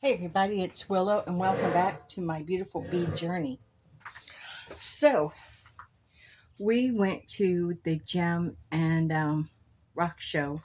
Hey everybody, it's Willow and welcome back to my beautiful bead journey. So, we went to the gem and rock show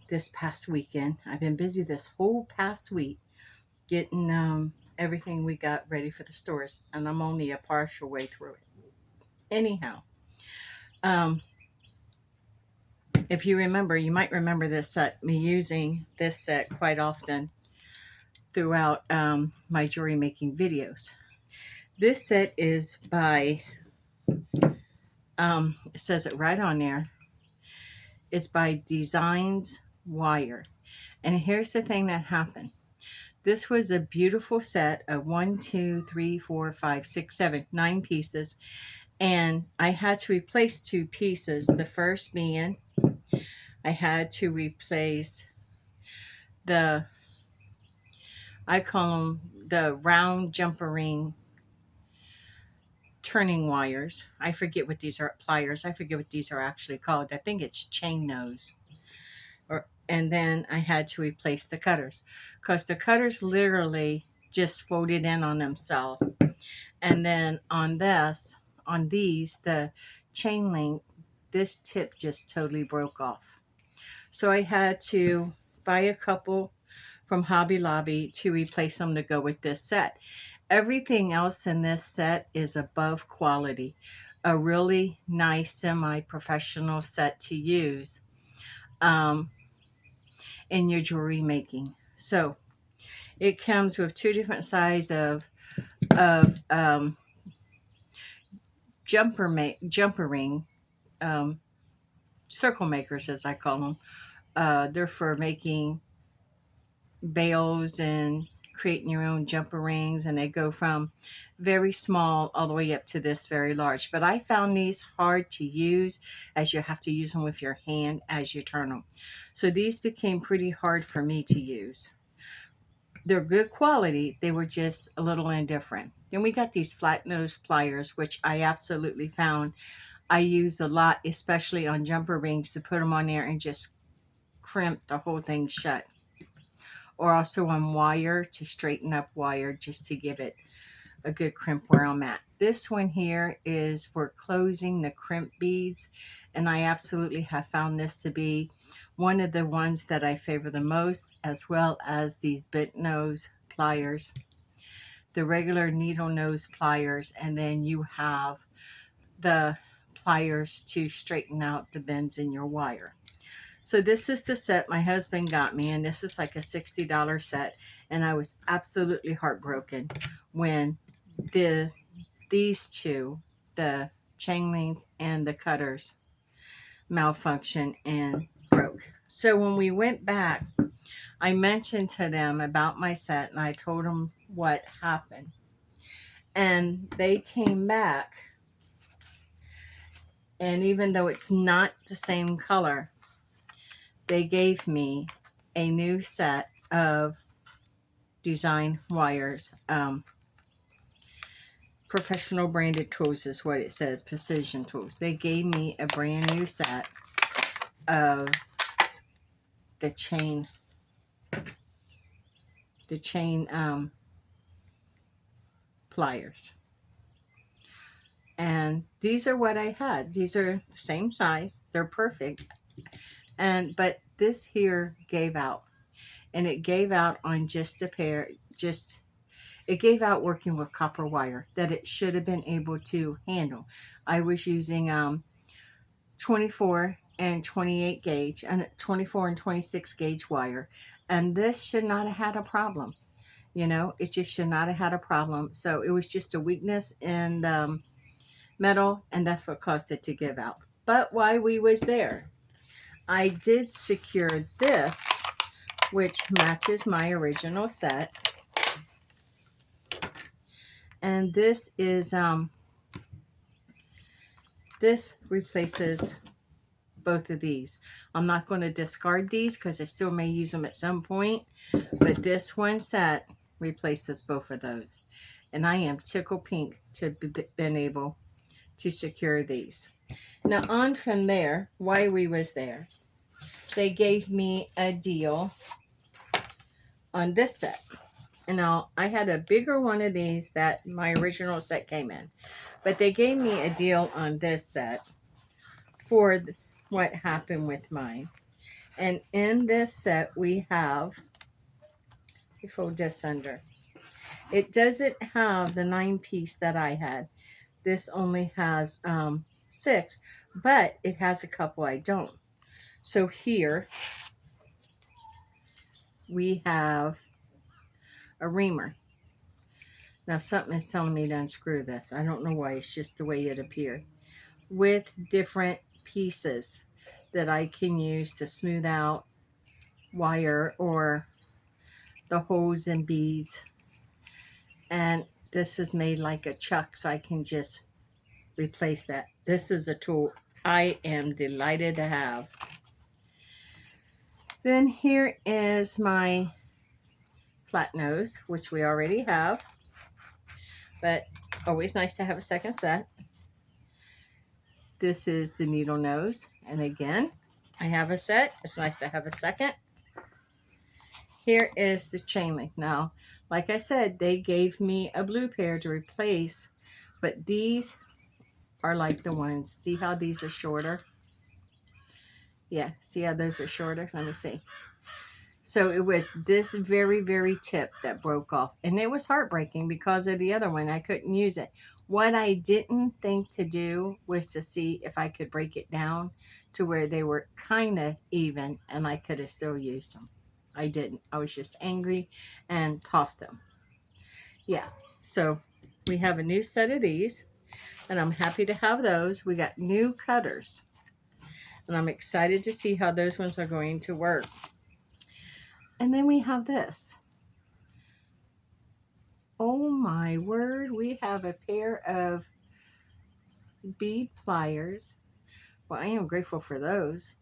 this past weekend. I've been busy this whole past week getting everything we got ready for the stores, and I'm only a partial way through it. Anyhow, um, if you remember, you might remember this set, me using this set quite often throughout my jewelry making videos. This set is by it says it right on there. It's by Designs Wire. And here's the thing that happened. This was a beautiful set of 1, 2, 3, 4, 5, 6, 7, 9 pieces. And I had to replace 2 pieces. The first being I had to replace I call them the round jumper ring turning wires. I forget what these are, pliers. I forget what these are actually called. I think it's chain nose. And then I had to replace the cutters because the cutters literally just folded in on themselves. And then on these, the chain link, this tip just totally broke off. So I had to buy a couple from Hobby Lobby to replace them to go with this set. Everything else in this set is above quality. A really nice semi-professional set to use in your jewelry making. So it comes with 2 different sizes of jumper ring circle makers, as I call them. They're for making veils and creating your own jumper rings, and they go from very small all the way up to this very large. But I found these hard to use, as you have to use them with your hand as you turn them. So these became pretty hard for me to use. They're good quality, they were just a little indifferent. Then we got these flat nose pliers, which I absolutely found I use a lot, especially on jumper rings, to put them on there and just crimp the whole thing shut. Or also on wire, to straighten up wire, just to give it a good crimp where I'm at. This one here is for closing the crimp beads, and I absolutely have found this to be one of the ones that I favor the most, as well as these bent nose pliers, the regular needle nose pliers, and then you have the pliers to straighten out the bends in your wire. So this is the set my husband got me, and this was like a $60 set, and I was absolutely heartbroken when these two, the chain link and the cutters, malfunctioned and broke. So when we went back, I mentioned to them about my set, and I told them what happened. And they came back, and even though it's not the same color, they gave me a new set of design wires. Professional branded tools is what it says, precision tools. They gave me a brand new set of the chain pliers. And these are what I had. These are same size. They're perfect. But this here gave out. And it gave out on just a pair, it gave out working with copper wire that it should have been able to handle. I was using 24 and 28 gauge and 24 and 26 gauge wire, and this should not have had a problem. You know, it just should not have had a problem. So it was just a weakness in the metal, and that's what caused it to give out. But while we was there, I did secure this, which matches my original set. And this is this replaces both of these. I'm not going to discard these because I still may use them at some point, but this one set replaces both of those. And I am tickled pink to have been able to secure these. Now on from there, while we was there, they gave me a deal on this set. And now I had a bigger one of these that my original set came in, but they gave me a deal on this set for what happened with mine. And in this set we have, if you fold this under, it doesn't have the 9-piece that I had. This only has 6, but it has a couple I don't. So here we have a reamer. Now something is telling me to unscrew this. I don't know why, it's just the way it appeared. With different pieces that I can use to smooth out wire or the hose and beads. And this is made like a chuck, so I can just replace that. This is a tool I am delighted to have. Then here is my flat nose, which we already have, but always nice to have a second set. This is the needle nose, and again, I have a set. It's nice to have a second. Here is the chain link. Now, like I said, they gave me a blue pair to replace, but these are like the ones. See how these are shorter? Yeah, see how those are shorter? Let me see. So it was this very, very tip that broke off. And it was heartbreaking because of the other one. I couldn't use it. What I didn't think to do was to see if I could break it down to where they were kind of even and I could have still used them. I didn't. I was just angry and tossed them. Yeah, so we have a new set of these and I'm happy to have those. We got new cutters and I'm excited to see how those ones are going to work. And then we have this. Oh my word, we have a pair of bead pliers. Well, I am grateful for those.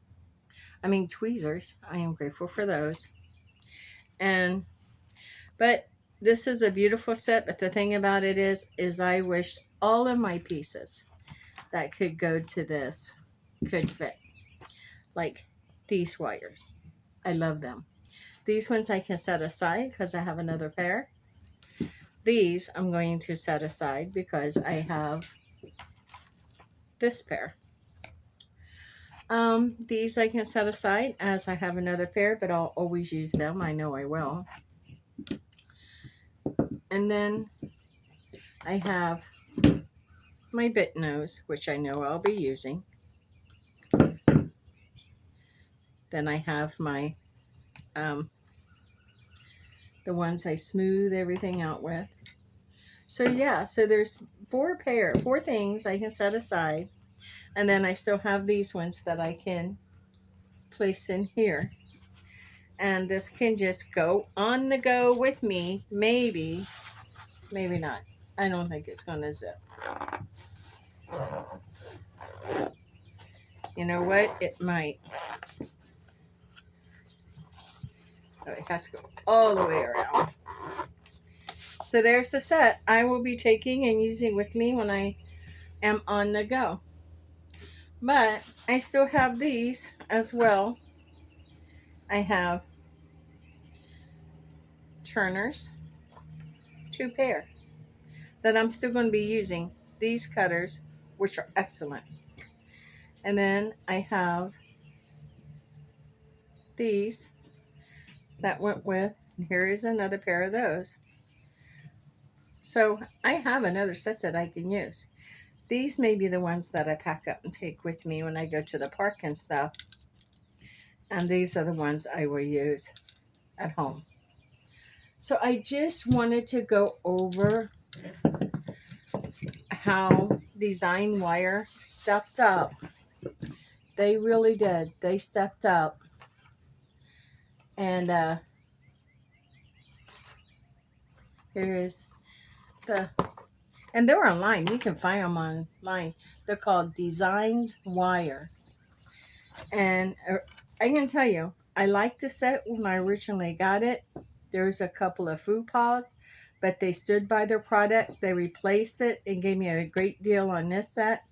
I mean tweezers. I am grateful for those. But this is a beautiful set, but the thing about it is I wished all of my pieces that could go to this could fit. Like these wires. I love them. These ones I can set aside because I have another pair. These I'm going to set aside because I have this pair. These I can set aside as I have another pair, but I'll always use them. I know I will. And then I have my bit nose, which I know I'll be using. Then I have my the ones I smooth everything out with. So yeah, so there's four things I can set aside. And then I still have these ones that I can place in here. And this can just go on the go with me. Maybe, maybe not. I don't think it's going to zip. You know what? It might. Oh, it has to go all the way around. So there's the set I will be taking and using with me when I am on the go. But I still have these as well. I have turners, 2 pair, that I'm still going to be using. These cutters, which are excellent. And then I have these that went with, and here is another pair of those. So I have another set that I can use. These may be the ones that I pack up and take with me when I go to the park and stuff. And these are the ones I will use at home. So I just wanted to go over how Design Wire stepped up. They really did. They stepped up. And here is the, and they're online. You can find them online. They're called Designs Wire. And I can tell you, I liked the set when I originally got it. There's a couple of faux pas, but they stood by their product. They replaced it and gave me a great deal on this set.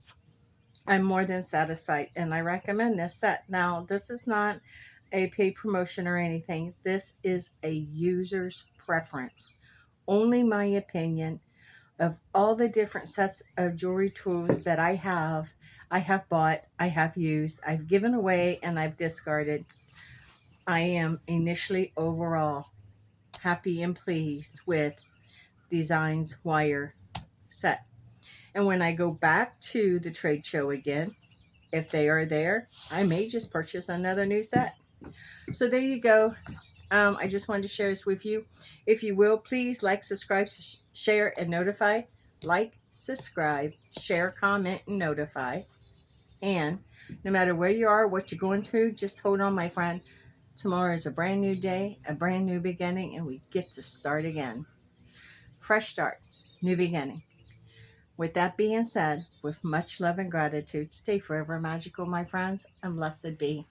I'm more than satisfied, and I recommend this set. Now, this is not a paid promotion or anything. This is a user's preference. Only my opinion. Of all the different sets of jewelry tools that I have bought, I have used, I've given away, and I've discarded, I am initially overall happy and pleased with Design's wire set. And when I go back to the trade show again, if they are there, I may just purchase another new set. So there you go. I just wanted to share this with you. If you will, please like, subscribe, share, and notify. Like, subscribe, share, comment, and notify. And no matter where you are, what you're going through, just hold on, my friend. Tomorrow is a brand new day, a brand new beginning, and we get to start again. Fresh start, new beginning. With that being said, with much love and gratitude, stay forever magical, my friends, and blessed be.